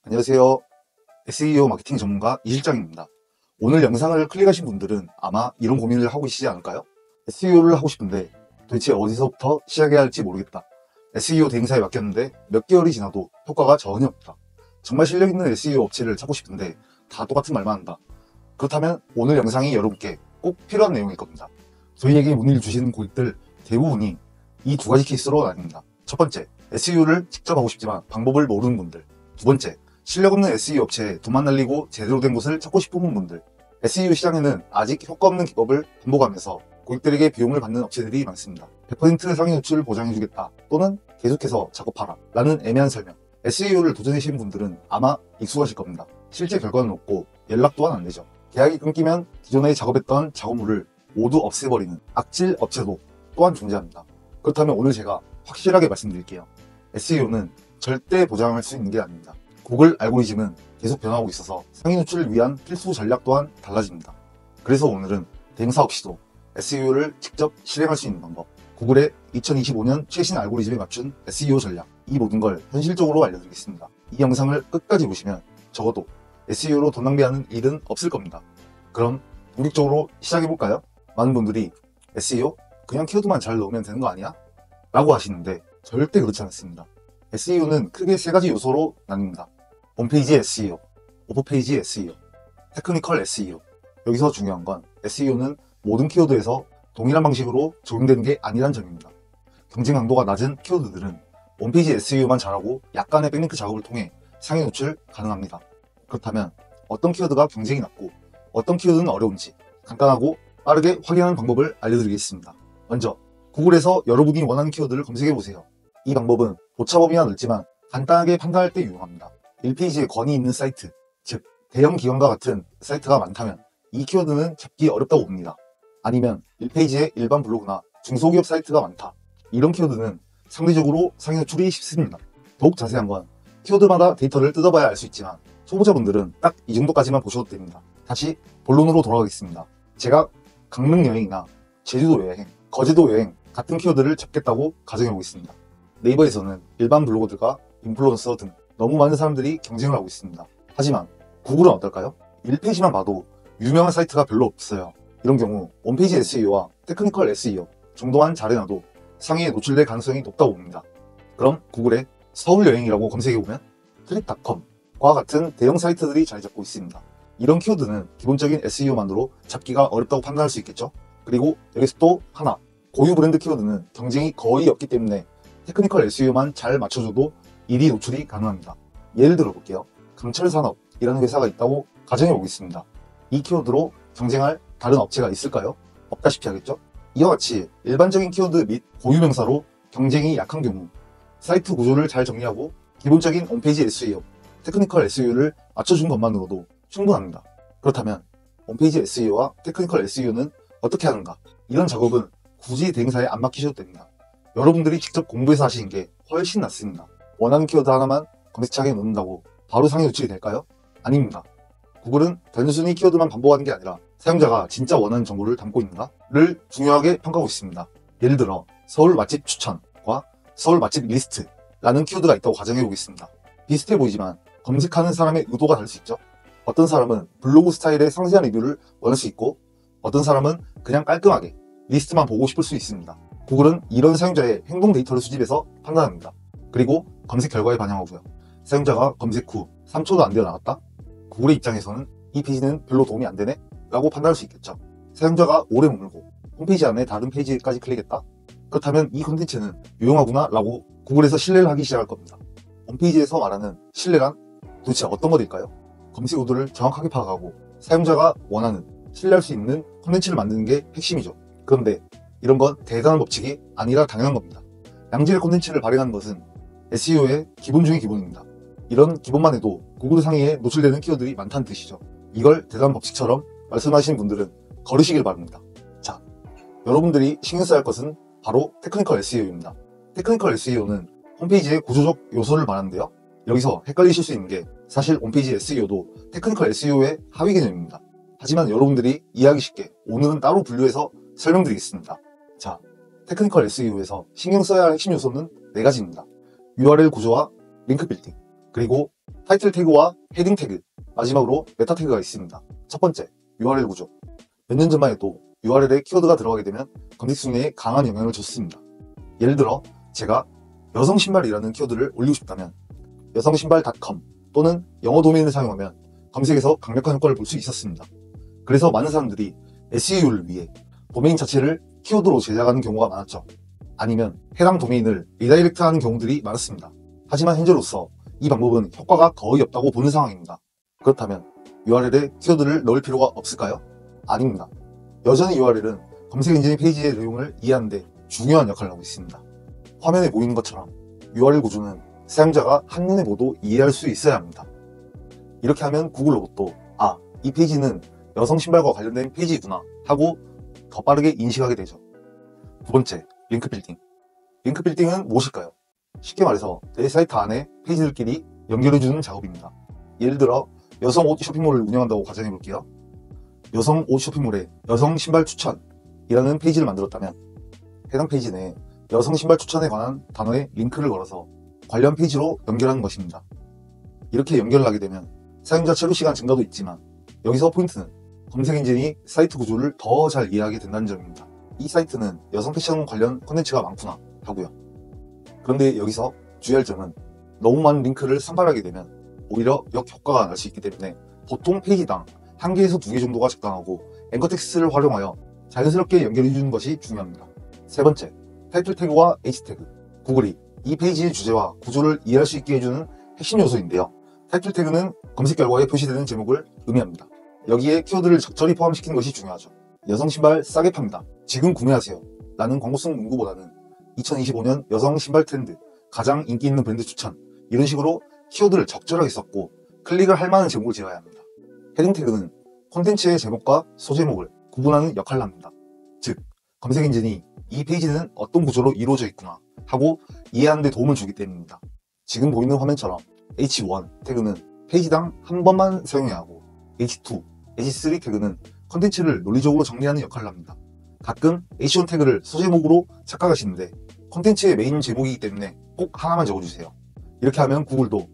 안녕하세요. SEO 마케팅 전문가 이실장입니다. 오늘 영상을 클릭하신 분들은 아마 이런 고민을 하고 계시지 않을까요? SEO를 하고 싶은데 도대체 어디서부터 시작해야 할지 모르겠다. SEO 대행사에 맡겼는데 몇 개월이 지나도 효과가 전혀 없다. 정말 실력 있는 SEO 업체를 찾고 싶은데 다 똑같은 말만 한다. 그렇다면 오늘 영상이 여러분께 꼭 필요한 내용일 겁니다. 저희에게 문의를 주시는 고객들 대부분이 이 두 가지 케이스로 나뉩니다. 첫 번째, SEO를 직접 하고 싶지만 방법을 모르는 분들. 두 번째, 실력 없는 SEO 업체에 돈만 날리고 제대로 된 곳을 찾고 싶은 분들. SEO 시장에는 아직 효과 없는 기법을 반복하면서 고객들에게 비용을 받는 업체들이 많습니다. 100% 상위 노출 보장해주겠다 또는 계속해서 작업하라 라는 애매한 설명. SEO를 도전하시는 분들은 아마 익숙하실 겁니다. 실제 결과는 없고 연락 또한 안 되죠. 계약이 끊기면 기존에 작업했던 작업물을 모두 없애버리는 악질 업체도 또한 존재합니다. 그렇다면 오늘 제가 확실하게 말씀드릴게요. SEO는 절대 보장할 수 있는 게 아닙니다. 구글 알고리즘은 계속 변하고 있어서 상위 노출을 위한 필수 전략 또한 달라집니다. 그래서 오늘은 대행사 없이도 SEO를 직접 실행할 수 있는 방법, 구글의 2025년 최신 알고리즘에 맞춘 SEO 전략, 이 모든 걸 현실적으로 알려드리겠습니다. 이 영상을 끝까지 보시면 적어도 SEO로 돈 낭비하는 일은 없을 겁니다. 그럼 본격적으로 시작해볼까요? 많은 분들이 SEO? 그냥 키워드만 잘 넣으면 되는 거 아니야? 라고 하시는데 절대 그렇지 않습니다. SEO는 크게 세 가지 요소로 나뉩니다. 홈페이지 SEO, 오프페이지 SEO, 테크니컬 SEO. 여기서 중요한 건 SEO는 모든 키워드에서 동일한 방식으로 적용되는 게 아니란 점입니다. 경쟁 강도가 낮은 키워드들은 홈페이지 SEO만 잘하고 약간의 백링크 작업을 통해 상위 노출 가능합니다. 그렇다면 어떤 키워드가 경쟁이 낮고 어떤 키워드는 어려운지 간단하고 빠르게 확인하는 방법을 알려드리겠습니다. 먼저 구글에서 여러분이 원하는 키워드를 검색해보세요. 이 방법은 오차범위가 넓지만 간단하게 판단할 때 유용합니다. 1페이지에 권위 있는 사이트, 즉 대형 기관과 같은 사이트가 많다면 이 키워드는 찾기 어렵다고 봅니다. 아니면 1페이지에 일반 블로그나 중소기업 사이트가 많다. 이런 키워드는 상대적으로 상위 노출이 쉽습니다. 더욱 자세한 건 키워드마다 데이터를 뜯어봐야 알 수 있지만 초보자분들은 딱 이 정도까지만 보셔도 됩니다. 다시 본론으로 돌아가겠습니다. 제가 강릉 여행이나 제주도 여행, 거제도 여행 같은 키워드를 잡겠다고 가정해보겠습니다. 네이버에서는 일반 블로거들과 인플루언서 등 너무 많은 사람들이 경쟁을 하고 있습니다. 하지만 구글은 어떨까요? 1페이지만 봐도 유명한 사이트가 별로 없어요. 이런 경우 홈페이지 SEO와 테크니컬 SEO 정도만 잘해놔도 상위에 노출될 가능성이 높다고 봅니다. 그럼 구글에 서울 여행이라고 검색해보면 트립닷컴과 같은 대형 사이트들이 자리 잡고 있습니다. 이런 키워드는 기본적인 SEO만으로 잡기가 어렵다고 판단할 수 있겠죠? 그리고 여기서 또 하나, 고유 브랜드 키워드는 경쟁이 거의 없기 때문에 테크니컬 SEO만 잘 맞춰줘도 1위 노출이 가능합니다. 예를 들어 볼게요. 강철산업이라는 회사가 있다고 가정해 보겠습니다. 이 키워드로 경쟁할 다른 업체가 있을까요? 없다시피 하겠죠? 이와 같이 일반적인 키워드 및 고유 명사로 경쟁이 약한 경우 사이트 구조를 잘 정리하고 기본적인 홈페이지 SEO, 테크니컬 SEO를 맞춰준 것만으로도 충분합니다. 그렇다면 홈페이지 SEO와 테크니컬 SEO는 어떻게 하는가? 이런 작업은 굳이 대행사에 안 맡기셔도 됩니다. 여러분들이 직접 공부해서 하시는 게 훨씬 낫습니다. 원하는 키워드 하나만 검색창에 넣는다고 바로 상위 노출이 될까요? 아닙니다. 구글은 단순히 키워드만 반복하는 게 아니라 사용자가 진짜 원하는 정보를 담고 있는가를 중요하게 평가하고 있습니다. 예를 들어 서울 맛집 추천과 서울 맛집 리스트라는 키워드가 있다고 가정해 보겠습니다. 비슷해 보이지만 검색하는 사람의 의도가 다를 수 있죠. 어떤 사람은 블로그 스타일의 상세한 리뷰를 원할 수 있고 어떤 사람은 그냥 깔끔하게 리스트만 보고 싶을 수 있습니다. 구글은 이런 사용자의 행동 데이터를 수집해서 판단합니다. 그리고 검색 결과에 반영하고요. 사용자가 검색 후 3초도 안 되어 나갔다? 구글의 입장에서는 이 페이지는 별로 도움이 안 되네? 라고 판단할 수 있겠죠. 사용자가 오래 머물고 홈페이지 안에 다른 페이지까지 클릭했다? 그렇다면 이 콘텐츠는 유용하구나 라고 구글에서 신뢰를 하기 시작할 겁니다. 홈페이지에서 말하는 신뢰란 도대체 어떤 것일까요? 검색 의도를 정확하게 파악하고 사용자가 원하는 신뢰할 수 있는 콘텐츠를 만드는 게 핵심이죠. 그런데 이런 건 대단한 법칙이 아니라 당연한 겁니다. 양질의 콘텐츠를 발행하는 것은 SEO의 기본 중의 기본입니다. 이런 기본만 해도 구글 상위에 노출되는 키워드들이 많다는 뜻이죠. 이걸 대단한 법칙처럼 말씀하시는 분들은 거르시길 바랍니다. 자, 여러분들이 신경 써야 할 것은 바로 테크니컬 SEO입니다. 테크니컬 SEO는 홈페이지의 구조적 요소를 말하는데요. 여기서 헷갈리실 수 있는 게 사실 홈페이지 SEO도 테크니컬 SEO의 하위 개념입니다. 하지만 여러분들이 이해하기 쉽게 오늘은 따로 분류해서 설명드리겠습니다. 자, 테크니컬 SEO에서 신경 써야 할 핵심 요소는 4가지입니다. URL 구조와 링크 빌딩, 그리고 타이틀 태그와 헤딩 태그, 마지막으로 메타 태그가 있습니다. 첫 번째, URL 구조. 몇 년 전만 해도 URL에 키워드가 들어가게 되면 검색 순위에 강한 영향을 줬습니다. 예를 들어 제가 여성 신발이라는 키워드를 올리고 싶다면 여성신발.com 또는 영어 도메인을 사용하면 검색에서 강력한 효과를 볼 수 있었습니다. 그래서 많은 사람들이 SEO를 위해 도메인 자체를 키워드로 제작하는 경우가 많았죠. 아니면 해당 도메인을 리다이렉트하는 경우들이 많았습니다. 하지만 현재로서 이 방법은 효과가 거의 없다고 보는 상황입니다. 그렇다면 URL에 키워드를 넣을 필요가 없을까요? 아닙니다. 여전히 URL은 검색 엔진 페이지의 내용을 이해하는 데 중요한 역할을 하고 있습니다. 화면에 보이는 것처럼 URL 구조는 사용자가 한눈에 보도 이해할 수 있어야 합니다. 이렇게 하면 구글 로봇도 이 페이지는 여성 신발과 관련된 페이지구나 하고 더 빠르게 인식하게 되죠. 두 번째, 링크 빌딩. 링크 빌딩은 무엇일까요? 쉽게 말해서 내 사이트 안에 페이지들끼리 연결해주는 작업입니다. 예를 들어 여성 옷 쇼핑몰을 운영한다고 가정해 볼게요. 여성 옷 쇼핑몰에 여성 신발 추천이라는 페이지를 만들었다면 해당 페이지 내에 여성 신발 추천에 관한 단어에 링크를 걸어서 관련 페이지로 연결하는 것입니다. 이렇게 연결을 하게 되면 사용자 체류 시간 증가도 있지만 여기서 포인트는 검색 엔진이 사이트 구조를 더 잘 이해하게 된다는 점입니다. 이 사이트는 여성 패션 관련 콘텐츠가 많구나 하고요. 그런데 여기서 주의할 점은 너무 많은 링크를 산발하게 되면 오히려 역효과가 날 수 있기 때문에 보통 페이지당 1개에서 2개 정도가 적당하고 앵커 텍스트를 활용하여 자연스럽게 연결해 주는 것이 중요합니다. 세 번째, 타이틀 태그와 H 태그. 구글이 이 페이지의 주제와 구조를 이해할 수 있게 해주는 핵심 요소인데요. 타이틀 태그는 검색 결과에 표시되는 제목을 의미합니다. 여기에 키워드를 적절히 포함시키는 것이 중요하죠. 여성 신발 싸게 팝니다. 지금 구매하세요. 라는 광고성 문구보다는 2025년 여성 신발 트렌드, 가장 인기 있는 브랜드 추천, 이런 식으로 키워드를 적절하게 썼고 클릭을 할 만한 제목을 지어야 합니다. 헤딩 태그는 콘텐츠의 제목과 소제목을 구분하는 역할을 합니다. 즉, 검색 엔진이 이 페이지는 어떤 구조로 이루어져 있구나 하고 이해하는 데 도움을 주기 때문입니다. 지금 보이는 화면처럼 H1 태그는 페이지당 한 번만 사용해야 하고 H2, H3 태그는 콘텐츠를 논리적으로 정리하는 역할을 합니다. 가끔 H1 태그를 소제목으로 착각하시는데 콘텐츠의 메인 제목이기 때문에 꼭 하나만 적어주세요. 이렇게 하면 구글도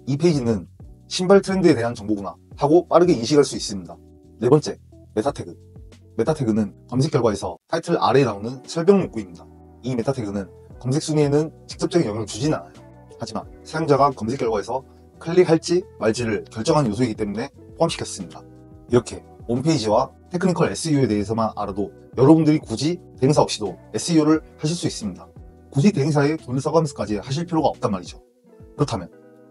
이 페이지는 신발 트렌드에 대한 정보구나 하고 빠르게 인식할 수 있습니다. 네 번째, 메타 태그. 메타 태그는 검색 결과에서 타이틀 아래에 나오는 설명 문구입니다. 이 메타 태그는 검색 순위에는 직접적인 영향을 주진 않아요. 하지만 사용자가 검색 결과에서 클릭할지 말지를 결정하는 요소이기 때문에 포함시켰습니다. 이렇게 홈페이지와 테크니컬 SEO에 대해서만 알아도 여러분들이 굳이 대행사 없이도 SEO를 하실 수 있습니다. 굳이 대행사에 돈을 써가면서까지 하실 필요가 없단 말이죠. 그렇다면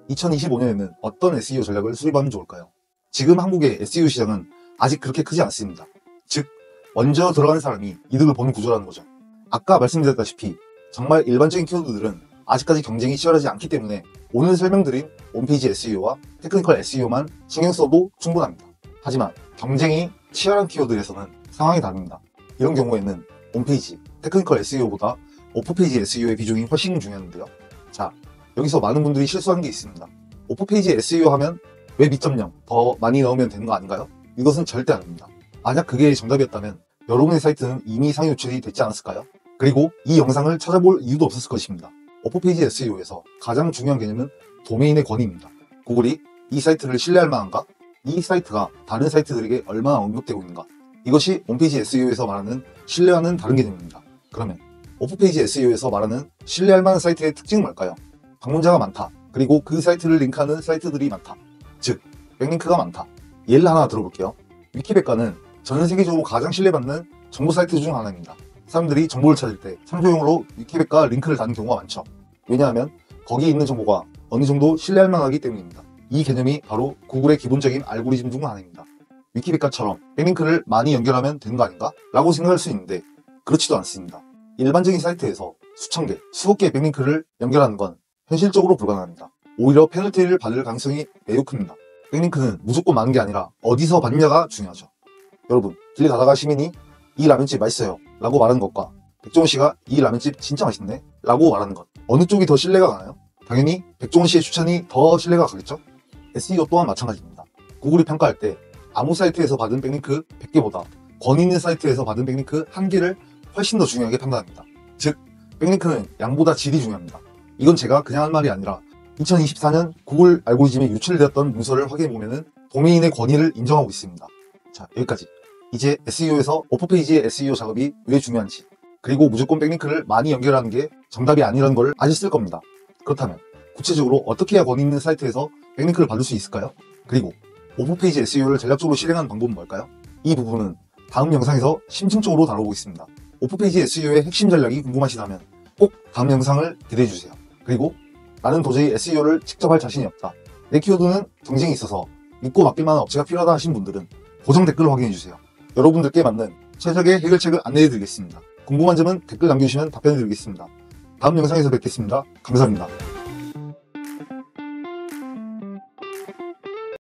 2025년에는 어떤 SEO 전략을 수립하면 좋을까요? 지금 한국의 SEO 시장은 아직 그렇게 크지 않습니다. 즉, 먼저 들어가는 사람이 이득을 보는 구조라는 거죠. 아까 말씀드렸다시피 정말 일반적인 키워드들은 아직까지 경쟁이 치열하지 않기 때문에 오늘 설명드린 홈페이지 SEO와 테크니컬 SEO만 신경 써도 충분합니다. 하지만 경쟁이 치열한 키워드에서는 상황이 다릅니다. 이런 경우에는 홈페이지, 테크니컬 SEO보다 오프페이지 SEO의 비중이 훨씬 중요한데요. 자, 여기서 많은 분들이 실수하는 게 있습니다. 오프페이지 SEO 하면 웹 2.0 더 많이 넣으면 되는 거 아닌가요? 이것은 절대 아닙니다. 만약 그게 정답이었다면 여러분의 사이트는 이미 상위 노출이 됐지 않았을까요? 그리고 이 영상을 찾아볼 이유도 없었을 것입니다. 오프페이지 SEO에서 가장 중요한 개념은 도메인의 권위입니다. 구글이 이 사이트를 신뢰할 만한가? 이 사이트가 다른 사이트들에게 얼마나 언급되고 있는가? 이것이 홈페이지 SEO에서 말하는 신뢰와는 다른 개념입니다. 그러면 오프페이지 SEO에서 말하는 신뢰할 만한 사이트의 특징은 뭘까요? 방문자가 많다. 그리고 그 사이트를 링크하는 사이트들이 많다. 즉, 백링크가 많다. 예를 하나 들어볼게요. 위키백과는 전 세계적으로 가장 신뢰받는 정보 사이트 중 하나입니다. 사람들이 정보를 찾을 때 참조용으로 위키백과 링크를 다는 경우가 많죠. 왜냐하면 거기에 있는 정보가 어느 정도 신뢰할 만하기 때문입니다. 이 개념이 바로 구글의 기본적인 알고리즘 중 하나입니다. 위키백과처럼 백링크를 많이 연결하면 되는 거 아닌가? 라고 생각할 수 있는데 그렇지도 않습니다. 일반적인 사이트에서 수천 개, 수억 개의 백링크를 연결하는 건 현실적으로 불가능합니다. 오히려 페널티를 받을 가능성이 매우 큽니다. 백링크는 무조건 많은 게 아니라 어디서 받느냐가 중요하죠. 여러분, 길 가다가 시민이 이 라면집 맛있어요 라고 말하는 것과 백종원 씨가 이 라면집 진짜 맛있네 라고 말하는 것, 어느 쪽이 더 신뢰가 가나요? 당연히 백종원 씨의 추천이 더 신뢰가 가겠죠? SEO 또한 마찬가지입니다. 구글이 평가할 때 아무 사이트에서 받은 백링크 100개보다 권위 있는 사이트에서 받은 백링크 1개를 훨씬 더 중요하게 판단합니다. 즉, 백링크는 양보다 질이 중요합니다. 이건 제가 그냥 한 말이 아니라 2024년 구글 알고리즘에 유출되었던 문서를 확인해보면 도메인의 권위를 인정하고 있습니다. 자, 여기까지. 이제 SEO에서 오프페이지의 SEO 작업이 왜 중요한지, 그리고 무조건 백링크를 많이 연결하는 게 정답이 아니라는 걸 아셨을 겁니다. 그렇다면 구체적으로 어떻게 해야 권위 있는 사이트에서 백링크를 받을 수 있을까요? 그리고 오프페이지 SEO를 전략적으로 실행하는 방법은 뭘까요? 이 부분은 다음 영상에서 심층적으로 다루고 있습니다. 오프페이지 SEO의 핵심 전략이 궁금하시다면 꼭 다음 영상을 기대해주세요. 그리고 나는 도저히 SEO를 직접 할 자신이 없다, 내 키워드는 경쟁이 있어서 믿고 맡길 만한 업체가 필요하다 하신 분들은 고정 댓글을 확인해주세요. 여러분들께 맞는 최적의 해결책을 안내해드리겠습니다. 궁금한 점은 댓글 남겨주시면 답변해드리겠습니다. 다음 영상에서 뵙겠습니다. 감사합니다.